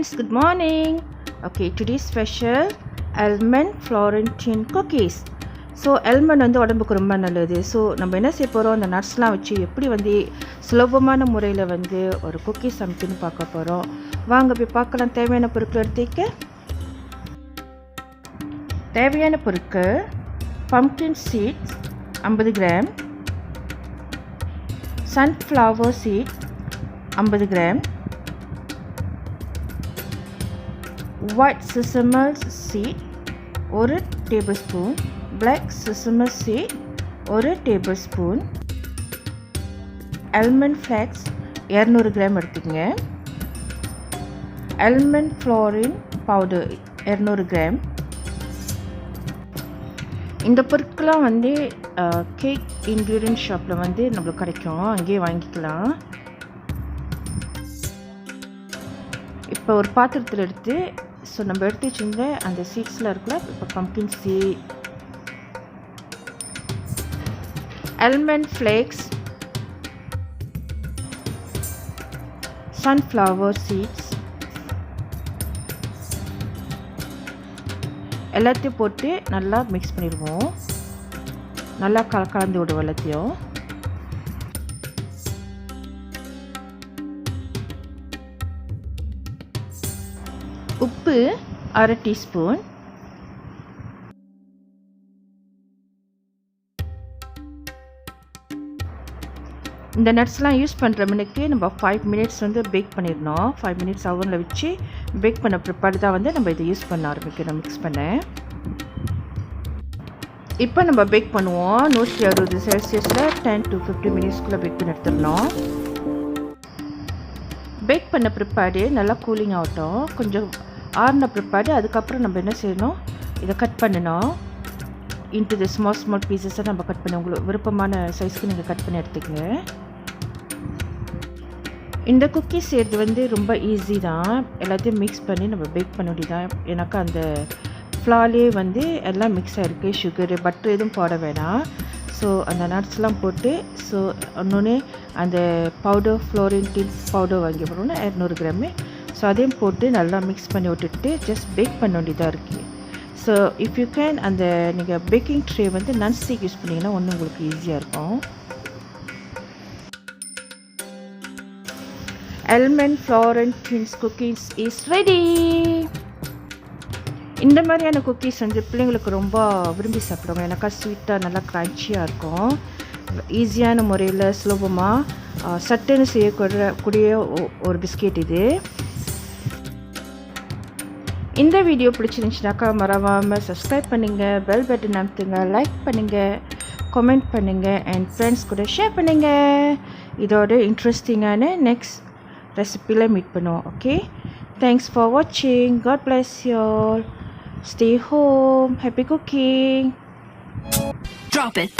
friends, good morning. Okay, today's special Almond Florentine cookies. So almond வந்து உடம்புக்கு ரொம்ப நல்லது. ஸோ நம்ம என்ன செய்ய போகிறோம், அந்த நட்ஸ்லாம் வச்சு எப்படி வந்து சுலபமான முறையில் வந்து ஒரு குக்கி சமைக்கணும்னு பார்க்க போகிறோம். வாங்க போய் பார்க்கலாம். தேவையான பொருட்கள் எடுத்துக்க. தேவையான பொருட்கள்: pumpkin seeds 50 gram, sunflower seed 50 gram, white sesame seed 1 tablespoon, black sesame seed 1 tablespoon, almond flakes 200 gram எடுத்துக்கங்க, almond florentine powder 200 கிராம். இந்த பொருட்கள்லாம் வந்து கேக் இன்க்ரீடியன்ட் ஷாப்பில் வந்து நம்மளுக்கு கிடைக்கும், அங்கேயே வாங்கிக்கலாம். இப்போ ஒரு பாத்திரத்தில் எடுத்து நம்ம எடுத்து வச்சுருந்த அந்த சீட்ஸில் இருக்குல்ல, இப்போ pumpkin seed, almond flakes, sunflower seeds எல்லாத்தையும் போட்டு நல்லா மிக்ஸ் பண்ணிடுவோம். நல்லா கலந்து விடுவோம் எல்லாத்தையும். உப்பு 1/2 டீஸ்பூன், இந்த நட்ஸ்லாம் யூஸ் பண்ணுற மணிக்கு நம்ம 5 மினிட்ஸ் வந்து பேக் பண்ணிடணும். 5 மினிட்ஸ் அவனில் வச்சு பேக் பண்ண பிற்பாடு தான் வந்து நம்ம இதை யூஸ் பண்ண ஆரம்பிக்கணும். மிக்ஸ் பண்ண இப்போ நம்ம பேக் பண்ணுவோம். 160 செல்சியஸில் 10 to 15 மினிட்ஸ்க்குள்ளே பேக் பண்ணி எடுத்துடணும். பேக் பண்ண பிற்பாடு நல்லா கூலிங் ஆகட்டும். கொஞ்சம் ஆறின பிற்பாடு அதுக்கப்புறம் நம்ம என்ன செய்யணும், இதை கட் பண்ணணும். இன்ட்டு தி ஸ்மால் பீசஸை நம்ம கட் பண்ணி உங்களுக்கு விருப்பமான சைஸ்க்கு நீங்கள் கட் பண்ணி எடுத்துக்கங்க. இந்த குக்கீஸ் செய்கிறது வந்து ரொம்ப ஈஸி தான். எல்லாத்தையும் மிக்ஸ் பண்ணி நம்ம பேக் பண்ண வேண்டியதான். எனக்கு அந்த ஃப்ளார்லேயே வந்து எல்லாம் மிக்ஸ் ஆகிருக்கு. சுகரு பட்டர் எதுவும் போட வேணாம். ஸோ அந்த நட்ஸ்லாம் போட்டு, ஸோ இன்னொன்று அந்த பவுடர் ஃப்ளோரன்டைன் பவுடர் வாங்கி போடணும் 200 கிராமு. ஸோ அதையும் போட்டு நல்லா மிக்ஸ் பண்ணி விட்டுட்டு ஜஸ்ட் பேக் பண்ண வேண்டியதாக இருக்குது. ஸோ இஃப் யூ கேன் அந்த நீங்கள் பேக்கிங் ட்ரே வந்து நான் ஸ்டிக் யூஸ் பண்ணிங்கன்னா ஒன்று உங்களுக்கு ஈஸியாக இருக்கும். Almond Florentine cookies is ready. இந்த மாதிரியான குக்கீஸ் வந்து பிள்ளைங்களுக்கு ரொம்ப விரும்பி சாப்பிடுவாங்க. எனக்கா ஸ்வீட்டாக நல்லா க்ரன்ச்சியாக இருக்கும். ஈஸியான முறையில் சுலபமாக சட்டுன்னு செய்யக்கூடிய ஒரு பிஸ்கெட் இது. இந்த வீடியோ பிடிச்சிருந்துச்சுனாக்கா மறக்காமல் சப்ஸ்கிரைப் பண்ணுங்கள், பெல் பட்டன் அமுத்துங்க, லைக் பண்ணுங்கள், கமெண்ட் பண்ணுங்கள், அண்ட் ஃப்ரெண்ட்ஸ் கூட ஷேர் பண்ணுங்கள். இதோட இன்ட்ரெஸ்டிங்கான நெக்ஸ்ட் ரெசிபியில் மீட் பண்ணுவோம். ஓகே, தேங்க்ஸ் ஃபார் வாட்சிங். God bless you all. Stay home. Happy cooking. Drop it.